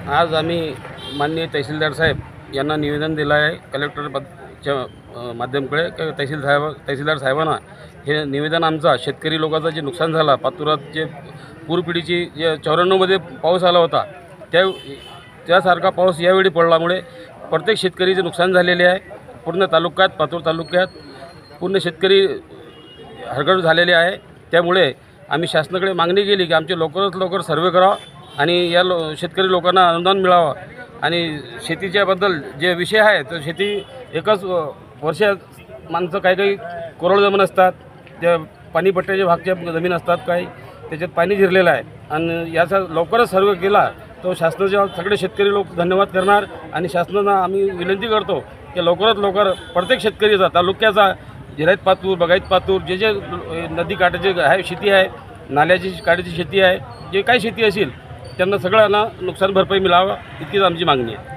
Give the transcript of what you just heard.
आज आम्ही माननीय तहसीलदार साहेब यांना निवेदन दिलं आहे कलेक्टरच्या माध्यमाकडे की तहसीलदार साहेबांना हे निवेदन आमचा शेतकरी लोकांचं जे नुकसान झाला पातुरात जे पूरपिढीची जे 94मध्ये पाऊस आला होता त्यासारखा पाऊस यावेळी पडल्यामुळे प्रत्येक शेतकरीचे नुकसान झालेले आहे। पूर्ण तालुक्यात पातूर तालुक्यात पूर्ण शेतकरी हरकत झालेले आहे। त्यामुळे आम्ही शासनाकडे मागणी केली की आमचे लवकरात लवकर सर्वे करावा आणि या शेतकरी लोकांना अनुदान मिळावं आणि शेतीच्याबद्दल जे विषय आहे तर शेती एकच वर्षात माणसं काही कोरड जमीन असतात, त्या पाणीपट्ट्याच्या भागच्या जमीन असतात, काही त्याच्यात पाणी जिरलेलं आहे आणि याचा लवकरच सर्वे केला तो शासनाच्या सगळे शेतकरी लोक धन्यवाद करणार आणि शासनाला आम्ही विनंती करतो की लवकरात लवकर प्रत्येक शेतकरीचा तालुक्याचा जिरायत पातूर बगायत पातूर जे नदी काठाची आहे शेती आहे, नाल्याची काठाची शेती आहे, जे काही शेती असेल त्यांना सगळ्यांना नुकसान भरपाई मिळावं इतकीच आमची मागणी आहे।